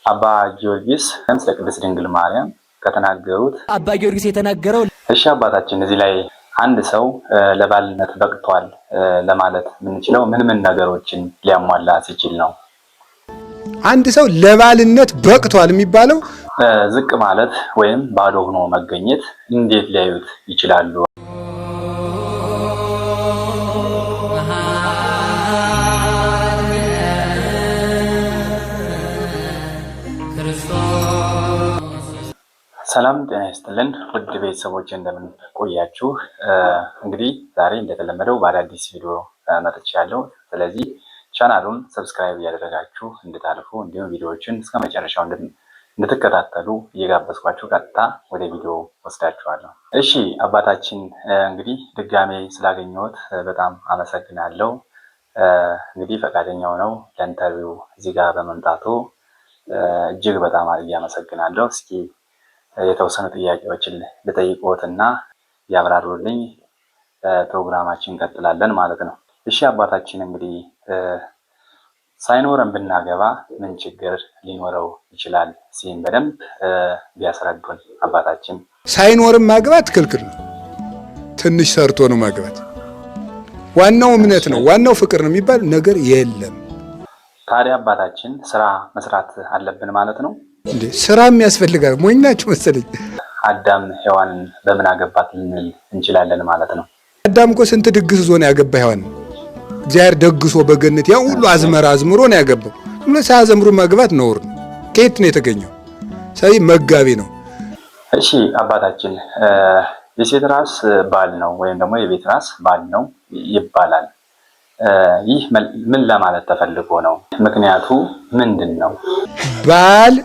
አባ ጊዮርጊስ ስለ ቅድስት ድንግል ማርያም ከተናገሩት አባ ጊዮርጊስ የተናገረው እሺ አባታችን እዚህ ላይ አንድ ሰው ለባልነት በቅቷል ለማለት ምንችለው ምን ነገሮችን ሊያሟላ ሲችል ነው? አንድ ሰው ለባልነት በቅቷል የሚባለው ዝቅ ማለት ወይም ባዶ ሆኖ መገኘት እንዴት ሊያዩት ይችላሉ? ሰላም ጤና ይስጥልን ውድ ቤተሰቦች እንደምን ቆያችሁ? እንግዲህ ዛሬ እንደተለመደው በአዳዲስ ቪዲዮ መጥቻለሁ። ስለዚህ ቻናሉን ሰብስክራይብ እያደረጋችሁ እንድታልፉ እንዲሁም ቪዲዮዎችን እስከ መጨረሻው እንድትከታተሉ እየጋበዝኳችሁ ቀጥታ ወደ ቪዲዮ ወስዳችኋለሁ። እሺ አባታችን እንግዲህ ድጋሜ ስላገኘሁት በጣም አመሰግናለሁ። እንግዲህ ፈቃደኛው ነው ለኢንተርቪው እዚህ ጋር በመምጣቱ እጅግ በጣም አድርጌ አመሰግናለሁ። እስኪ የተወሰኑ ጥያቄዎችን ልጠይቅዎትና ያብራሩልኝ ፕሮግራማችን እንቀጥላለን ማለት ነው። እሺ አባታችን እንግዲህ ሳይኖረን ብናገባ ምን ችግር ሊኖረው ይችላል? ሲን በደንብ ቢያስረዱን አባታችን። ሳይኖርም ማግባት ክልክል ነው። ትንሽ ሰርቶ ነው ማግባት። ዋናው እምነት ነው፣ ዋናው ፍቅር ነው የሚባል ነገር የለም። ታዲያ አባታችን ስራ መስራት አለብን ማለት ነው እንዴ? ስራም ያስፈልጋል። ሞኝናችሁ መሰለኝ። አዳም ሔዋንን በምን አገባት ልንል እንችላለን ማለት ነው? አዳም እኮ ስንት ድግስ ዞ ነው ያገባ ሔዋን። እግዚአብሔር ደግሶ በገነት ያ ሁሉ አዝመራ አዝምሮ ነው ያገባው። ሁሉ ሳያዘምሩ ማግባት ነውር ነው። ከየት ነው የተገኘው? ስለዚህ መጋቢ ነው። እሺ አባታችን የሴት ራስ ባል ነው ወይም ደግሞ የቤት ራስ ባል ነው ይባላል። ይህ ምን ለማለት ተፈልጎ ነው? ምክንያቱ ምንድን ነው? ባል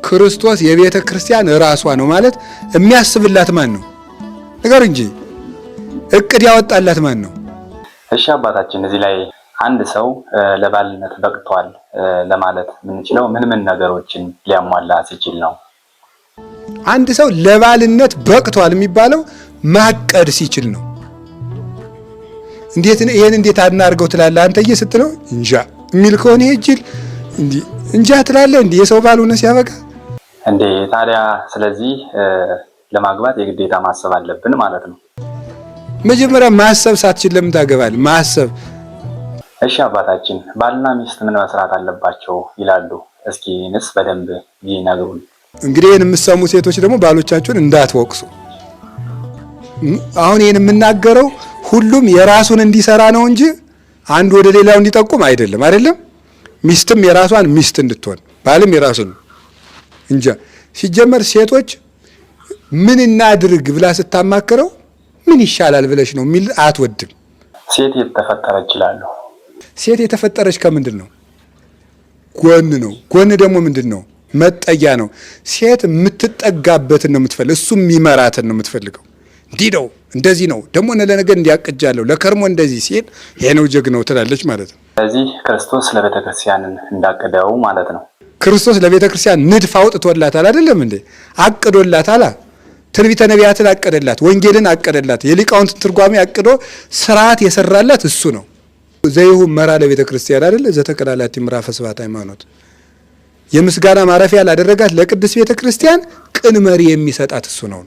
ክርስቶስ የቤተ ክርስቲያን ራሷ ነው ማለት የሚያስብላት ማን ነው? ነገር እንጂ እቅድ ያወጣላት ማን ነው? እሺ አባታችን እዚህ ላይ አንድ ሰው ለባልነት በቅቷል ለማለት ምንችለው ምን ነገሮችን ሊያሟላ ሲችል ነው? አንድ ሰው ለባልነት በቅቷል የሚባለው ማቀድ ሲችል ነው። እንዴት ይሄን እንዴት አድናርገው ትላለህ አንተዬ ስትለው እንጃ የሚል ከሆነ ይጅል እንጃ ትላለህ እንዴ? የሰው ባል ሆነ ሲያበቃ እንዴ? ታዲያ ስለዚህ ለማግባት የግዴታ ማሰብ አለብን ማለት ነው። መጀመሪያ ማሰብ ሳትችል ለምን ታገባለህ? ማሰብ። እሺ አባታችን ባልና ሚስት ምን መስራት አለባቸው ይላሉ? እስኪ ንስ በደንብ ይነግሩን። እንግዲህ ይሄን የምትሰሙ ሴቶች ደግሞ ባሎቻችሁን እንዳትወቅሱ። አሁን ይሄን የምናገረው ሁሉም የራሱን እንዲሰራ ነው እንጂ አንድ ወደ ሌላው እንዲጠቁም አይደለም። ሚስትም የራሷን ሚስት እንድትሆን ባልም የራሱን እንጂ ሲጀመር ሴቶች ምን እናድርግ ብላ ስታማክረው ምን ይሻላል ብለሽ ነው ሚል አትወድም። ሴት የተፈጠረች ይላሉ። ሴት የተፈጠረች ከምንድን ነው? ጎን ነው። ጎን ደግሞ ምንድን ነው? መጠጊያ ነው። ሴት የምትጠጋበትን ነው የምትፈልገው፣ እሱ የሚመራትን ነው የምትፈልገው። እንዲህ ነው እንደዚህ ነው ደግሞ ለነገ እንዲያቀጃለሁ ለከርሞ እንደዚህ ሲል ይሄ ነው ጀግናው ትላለች ማለት ነው። ስለዚህ ክርስቶስ ለቤተክርስቲያን እንዳቀደው ማለት ነው። ክርስቶስ ለቤተክርስቲያን ንድፍ አውጥቶላታል አይደለም እንዴ? አቅዶላታል። ትንቢተ ነቢያትን አቀደላት፣ ወንጌልን አቀደላት፣ የሊቃውንትን ትርጓሜ አቅዶ ስርዓት የሰራላት እሱ ነው። ዘይሁ መራ ለቤተክርስቲያን አይደለ? ዘተቀላላት ምዕራፈ ስብሐት ሃይማኖት የምስጋና ማረፊያ ላደረጋት ለቅድስት ቤተክርስቲያን ቅን መሪ የሚሰጣት እሱ ነው።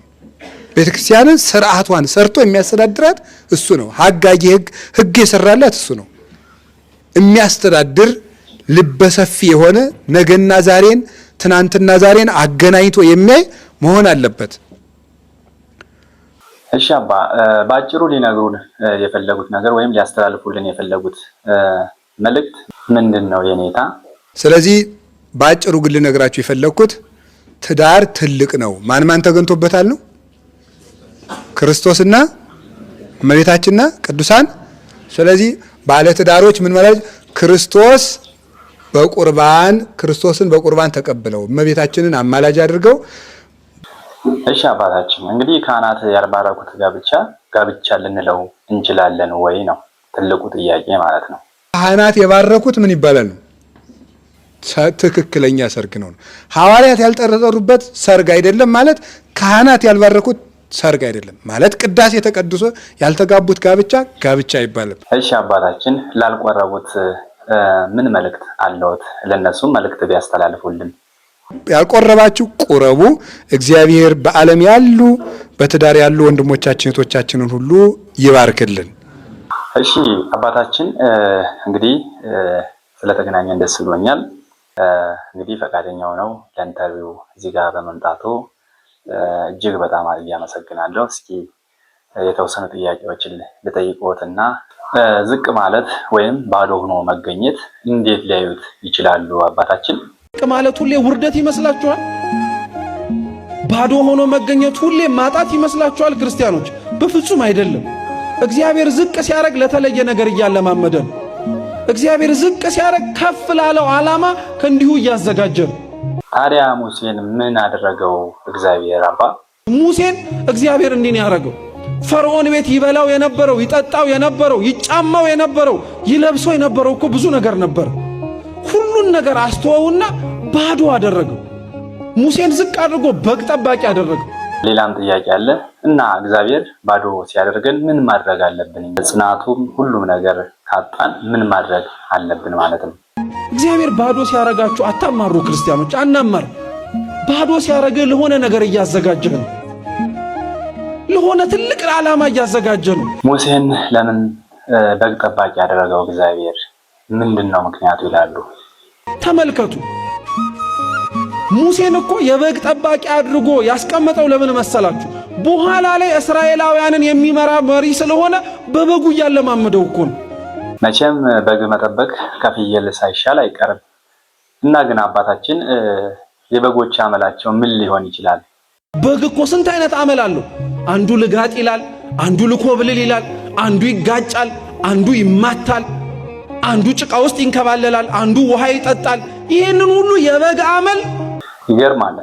ቤተክርስቲያንን ስርዓቷን ሰርቶ የሚያስተዳድራት እሱ ነው። ሀጋጊ ህግ የሰራላት እሱ ነው። የሚያስተዳድር ልበሰፊ የሆነ ነገና ዛሬን ትናንትና ዛሬን አገናኝቶ የሚያይ መሆን አለበት። እሺ አባ ባጭሩ ሊነግሩን የፈለጉት ነገር ወይም ሊያስተላልፉልን የፈለጉት መልእክት ምንድነው የኔታ? ስለዚህ ባጭሩ ግን ልነግራችሁ የፈለኩት ትዳር ትልቅ ነው። ማን ተገንቶበታል ነው? ክርስቶስና እመቤታችንና ቅዱሳን። ስለዚህ ባለ ትዳሮች ምን ማለት ክርስቶስን በቁርባን ተቀብለው እመቤታችንን አማላጅ አድርገው። እሺ አባታችን እንግዲህ ካህናት ያልባረኩት ጋብቻ ልንለው እንችላለን ወይ ነው ትልቁ ጥያቄ ማለት ነው። ካህናት የባረኩት ምን ይባላል ነው? ትክክለኛ ሰርግ ነው። ሐዋርያት ያልጠረጠሩበት ሰርግ አይደለም ማለት ካህናት ያልባረኩት ሰርግ አይደለም ማለት ቅዳሴ ተቀድሶ ያልተጋቡት ጋብቻ አይባልም። እሺ አባታችን ላልቆረቡት ምን መልእክት አለዎት? ለነሱም መልእክት ቢያስተላልፉልን። ያልቆረባችሁ ቁረቡ። እግዚአብሔር በዓለም ያሉ በትዳር ያሉ ወንድሞቻችን እህቶቻችንን ሁሉ ይባርክልን። እሺ አባታችን እንግዲህ ስለተገናኘን ደስ ብሎኛል። እንግዲህ ፈቃደኛ ሆነው ለኢንተርቪው እዚህ ጋር በመምጣቱ እጅግ በጣም አመሰግናለሁ። እስኪ የተወሰኑ ጥያቄዎችን ልጠይቅዎትና ዝቅ ማለት ወይም ባዶ ሆኖ መገኘት እንዴት ሊያዩት ይችላሉ አባታችን? ዝቅ ማለት ሁሌ ውርደት ይመስላችኋል? ባዶ ሆኖ መገኘት ሁሌ ማጣት ይመስላችኋል? ክርስቲያኖች በፍጹም አይደለም። እግዚአብሔር ዝቅ ሲያደርግ ለተለየ ነገር እያለማመደ ነው። እግዚአብሔር ዝቅ ሲያደርግ ከፍ ላለው ዓላማ ከእንዲሁ እያዘጋጀ ነው። ታዲያ ሙሴን ምን አደረገው እግዚአብሔር አባ? ሙሴን እግዚአብሔር እንዲህ ነው ያደረገው። ፈርዖን ቤት ይበላው የነበረው፣ ይጠጣው የነበረው፣ ይጫማው የነበረው፣ ይለብሰው የነበረው እኮ ብዙ ነገር ነበር። ሁሉን ነገር አስተወውና ባዶ አደረገው። ሙሴን ዝቅ አድርጎ በግ ጠባቂ አደረገው። ሌላም ጥያቄ አለ እና እግዚአብሔር ባዶ ሲያደርገን ምን ማድረግ አለብን? ጽናቱም ሁሉም ነገር ካጣን ምን ማድረግ አለብን ማለት ነው? እግዚአብሔር ባዶ ሲያረጋችሁ አታማሩ ክርስቲያኖች፣ አናማር። ባዶ ሲያረግ ለሆነ ነገር እያዘጋጀ ነው። ለሆነ ትልቅ ዓላማ እያዘጋጀ ነው። ሙሴን ለምን በግ ጠባቂ ያደረገው እግዚአብሔር ምንድነው ምክንያቱ ይላሉ? ተመልከቱ። ሙሴን እኮ የበግ ጠባቂ አድርጎ ያስቀመጠው ለምን መሰላችሁ? በኋላ ላይ እስራኤላውያንን የሚመራ መሪ ስለሆነ በበጉ እያለማመደው እኮ ነው። መቼም በግ መጠበቅ ከፍየል ሳይሻል አይቀርም። እና ግን አባታችን የበጎች አመላቸው ምን ሊሆን ይችላል? በግ እኮ ስንት አይነት አመል አለው። አንዱ ልጋጥ ይላል፣ አንዱ ልኮብልል ይላል፣ አንዱ ይጋጫል፣ አንዱ ይማታል፣ አንዱ ጭቃ ውስጥ ይንከባለላል፣ አንዱ ውሃ ይጠጣል። ይህንን ሁሉ የበግ አመል ይገርማል።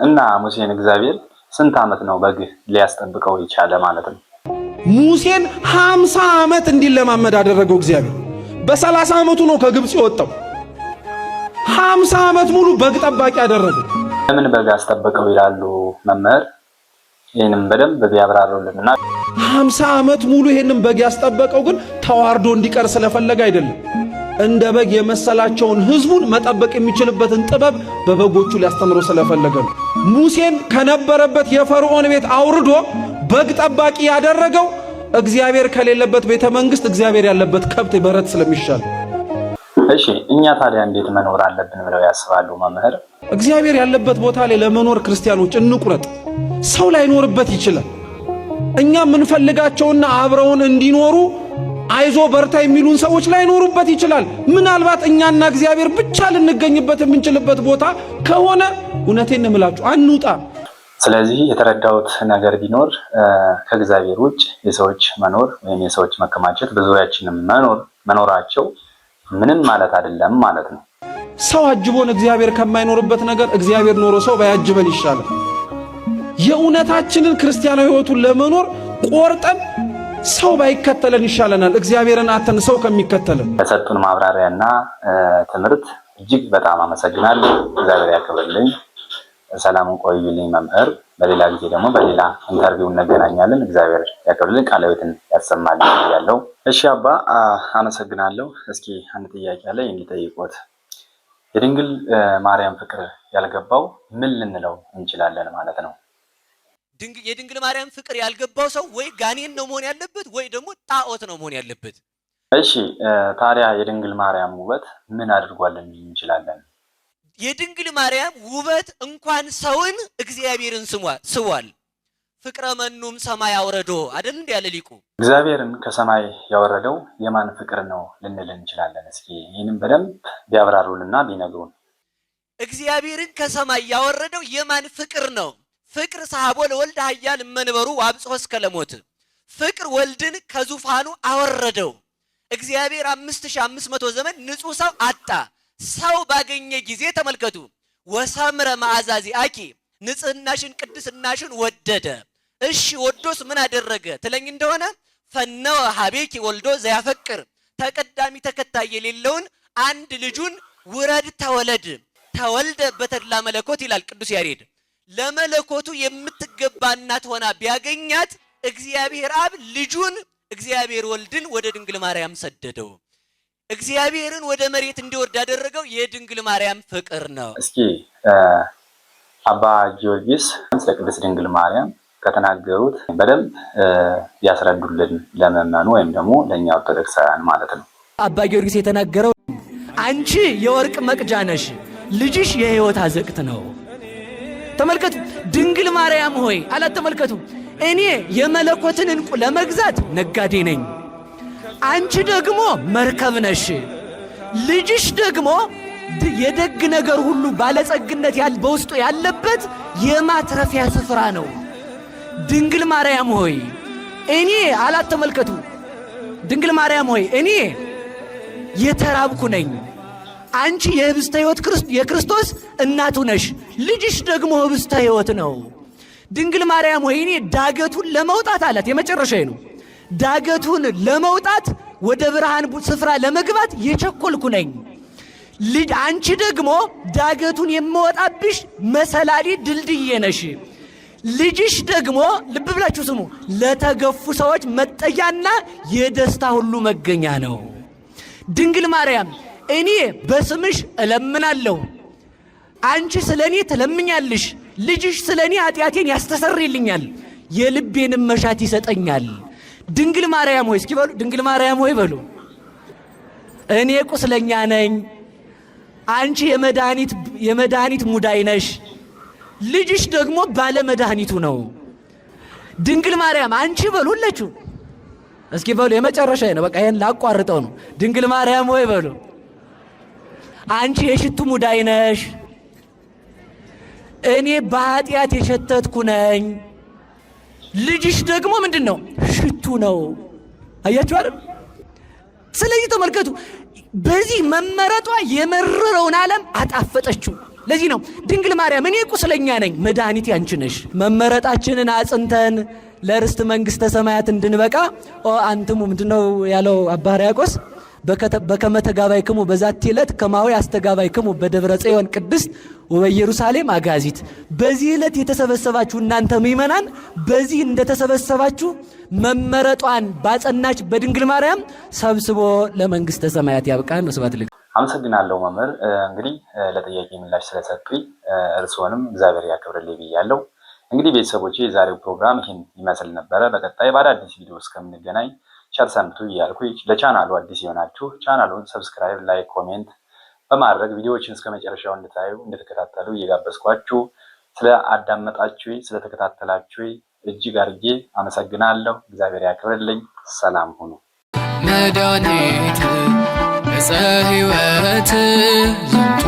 እና ሙሴን እግዚአብሔር ስንት ዓመት ነው በግ ሊያስጠብቀው የቻለ ማለት ነው? ሙሴን 50 ዓመት እንዲለማመድ አደረገው እግዚአብሔር። በ30 ዓመቱ ነው ከግብጽ የወጣው። 50 ዓመት ሙሉ በግ ጠባቂ አደረገው። ለምን በግ አስጠበቀው ይላሉ መምህር? ይህንም በደንብ ቢያብራሩልንና 50 ዓመት ሙሉ ይህንን በግ ያስጠበቀው ግን ተዋርዶ እንዲቀር ስለፈለገ አይደለም። እንደ በግ የመሰላቸውን ህዝቡን መጠበቅ የሚችልበትን ጥበብ በበጎቹ ሊያስተምረው ስለፈለገ ነው። ሙሴን ከነበረበት የፈርዖን ቤት አውርዶ በግ ጠባቂ ያደረገው እግዚአብሔር ከሌለበት ቤተ መንግስት እግዚአብሔር ያለበት ከብት በረት ስለሚሻል። እሺ እኛ ታዲያ እንዴት መኖር አለብን ብለው ያስባሉ መምህር? እግዚአብሔር ያለበት ቦታ ላይ ለመኖር ክርስቲያኖች እንቁረጥ። ሰው ላይኖርበት ይችላል። እኛ የምንፈልጋቸውና አብረውን እንዲኖሩ አይዞ በርታ የሚሉን ሰዎች ላይኖሩበት ይችላል። ምናልባት እኛና እግዚአብሔር ብቻ ልንገኝበት የምንችልበት ቦታ ከሆነ እውነቴን ነው የምላችሁ አንውጣ። ስለዚህ የተረዳሁት ነገር ቢኖር ከእግዚአብሔር ውጭ የሰዎች መኖር ወይም የሰዎች መከማቸት በዙሪያችንም መኖራቸው ምንም ማለት አይደለም ማለት ነው። ሰው አጅቦን እግዚአብሔር ከማይኖርበት ነገር እግዚአብሔር ኖሮ ሰው ባያጅበን ይሻላል። የእውነታችንን ክርስቲያናዊ ሕይወቱን ለመኖር ቆርጠን ሰው ባይከተለን ይሻለናል፣ እግዚአብሔርን አተን ሰው ከሚከተለን። ለሰጡን ማብራሪያና ትምህርት እጅግ በጣም አመሰግናለሁ። እግዚአብሔር ያክብርልኝ። ሰላሙን ቆዩልኝ መምህር። በሌላ ጊዜ ደግሞ በሌላ ኢንተርቪው እንገናኛለን። እግዚአብሔር ያክብርልኝ፣ ቃለ ሕይወትን ያሰማልኝ ያለው። እሺ አባ አመሰግናለሁ። እስኪ አንድ ጥያቄ አለ የሚጠይቁት። የድንግል ማርያም ፍቅር ያልገባው ምን ልንለው እንችላለን ማለት ነው? የድንግል ማርያም ፍቅር ያልገባው ሰው ወይ ጋኔን ነው መሆን ያለበት ወይ ደግሞ ጣዖት ነው መሆን ያለበት። እሺ ታዲያ የድንግል ማርያም ውበት ምን አድርጓልን እንችላለን? የድንግል ማርያም ውበት እንኳን ሰውን እግዚአብሔርን ስሟል። ፍቅረ መኑም ሰማይ አውረዶ አይደል እንዴ ያለ ሊቁ። እግዚአብሔርን ከሰማይ ያወረደው የማን ፍቅር ነው ልንል እንችላለን? እስኪ ይህንም በደንብ ቢያብራሩልና ቢነግሩን። እግዚአብሔርን ከሰማይ ያወረደው የማን ፍቅር ነው? ፍቅር ሳቦ ለወልድ ኃያል መንበሩ ዋብጾ እስከ ለሞት። ፍቅር ወልድን ከዙፋኑ አወረደው። እግዚአብሔር 5500 ዘመን ንጹህ ሰው አጣ። ሰው ባገኘ ጊዜ ተመልከቱ፣ ወሰምረ ማዕዛዚ አኪ ንጽህናሽን ቅድስናሽን ወደደ። እሺ ወዶስ ምን አደረገ ትለኝ እንደሆነ ፈነወ ሀቤኪ ወልዶ ዘያፈቅር ተቀዳሚ ተከታይ የሌለውን አንድ ልጁን ውረድ ተወለድ ተወልደ በተድላ መለኮት ይላል ቅዱስ ያሬድ። ለመለኮቱ የምትገባ እናት ሆና ቢያገኛት እግዚአብሔር አብ ልጁን እግዚአብሔር ወልድን ወደ ድንግል ማርያም ሰደደው። እግዚአብሔርን ወደ መሬት እንዲወርድ ያደረገው የድንግል ማርያም ፍቅር ነው። እስኪ አባ ጊዮርጊስ ስለ ቅድስት ድንግል ማርያም ከተናገሩት በደንብ ያስረዱልን ለመመኑ ወይም ደግሞ ለኛ ኦርቶዶክሳውያን ማለት ነው። አባ ጊዮርጊስ የተናገረው አንቺ የወርቅ መቅጃ ነሽ፣ ልጅሽ የሕይወት አዘቅት ነው። ተመልከቱ፣ ድንግል ማርያም ሆይ አላት። ተመልከቱ፣ እኔ የመለኮትን ዕንቁ ለመግዛት ነጋዴ ነኝ፣ አንቺ ደግሞ መርከብ ነሽ፣ ልጅሽ ደግሞ የደግ ነገር ሁሉ ባለጸግነት በውስጡ ያለበት የማትረፊያ ስፍራ ነው። ድንግል ማርያም ሆይ እኔ አላት። ተመልከቱ፣ ድንግል ማርያም ሆይ እኔ የተራብኩ ነኝ፣ አንቺ የህብስተ ሕይወት የክርስቶስ እናቱ ነሽ፣ ልጅሽ ደግሞ ህብስተ ሕይወት ነው። ድንግል ማርያም ሆይ እኔ ዳገቱን ለመውጣት አላት፣ የመጨረሻዬ ነው። ዳገቱን ለመውጣት ወደ ብርሃን ስፍራ ለመግባት የቸኮልኩ ነኝ። አንቺ ደግሞ ዳገቱን የምወጣብሽ መሰላሊ ድልድዬ ነሽ። ልጅሽ ደግሞ ልብ ብላችሁ ስሙ፣ ለተገፉ ሰዎች መጠጊያና የደስታ ሁሉ መገኛ ነው። ድንግል ማርያም እኔ በስምሽ እለምናለሁ፣ አንቺ ስለ እኔ ትለምኛለሽ፣ ልጅሽ ስለ እኔ ኃጢአቴን ያስተሰርይልኛል፣ የልቤንም መሻት ይሰጠኛል። ድንግል ማርያም ሆይ እስኪ በሉ፣ ድንግል ማርያም ሆይ በሉ። እኔ ቁስለኛ ነኝ፣ አንቺ የመድኃኒት ሙዳይ ነሽ፣ ልጅሽ ደግሞ ባለ መድኃኒቱ ነው። ድንግል ማርያም አንቺ በሉ ሁላችሁ እስኪ በሉ፣ የመጨረሻ ነው፣ በቃ ይሄን ላቋርጠው ነው። ድንግል ማርያም ሆይ በሉ፣ አንቺ የሽቱ ሙዳይ ነሽ፣ እኔ በኃጢአት የሸተትኩ ነኝ፣ ልጅሽ ደግሞ ምንድን ነው? ሽቱ ነው። አያችሁ አይደል? ስለዚህ ተመልከቱ፣ በዚህ መመረጧ የመረረውን ዓለም አጣፈጠችው። ለዚህ ነው ድንግል ማርያም እኔ ቁስለኛ ነኝ፣ መድኃኒቴ አንቺ ነሽ። መመረጣችንን አጽንተን ለርስት መንግሥተ ሰማያት እንድንበቃ አንትሙ ምንድነው ያለው አባ ሕርያቆስ? በከመ ተጋባይክሙ በዛቲ ዕለት ከማሁ አስተጋባይክሙ በደብረ ጽዮን ቅድስት ወበኢየሩሳሌም አጋዚት። በዚህ ዕለት የተሰበሰባችሁ እናንተ ምእመናን በዚህ እንደተሰበሰባችሁ መመረጧን ባጸናች በድንግል ማርያም ሰብስቦ ለመንግሥተ ሰማያት ያብቃን። ስብሐት ለእግዚአብሔር። አመሰግናለሁ መምህር። እንግዲህ ለጥያቄ ምላሽ ስለሰጡኝ እርስዎንም እግዚአብሔር ያክብርልኝ ብያለሁ። እንግዲህ ቤተሰቦቼ የዛሬው ፕሮግራም ይህን ይመስል ነበረ። በቀጣይ በአዳዲስ ቪዲዮ እስከምንገናኝ ቸር ሰንብቱ እያልኩ ለቻናሉ አዲስ የሆናችሁ ቻናሉን ሰብስክራይብ፣ ላይክ፣ ኮሜንት በማድረግ ቪዲዮዎችን እስከ መጨረሻው እንድትከታተሉ እየጋበዝኳችሁ ስለ አዳመጣችሁ ስለተከታተላችሁ እጅግ አድርጌ አመሰግናለሁ። እግዚአብሔር ያክብርልኝ። ሰላም ሁኑ። መድኃኒት ዕፀ ሕይወት ዝንቱ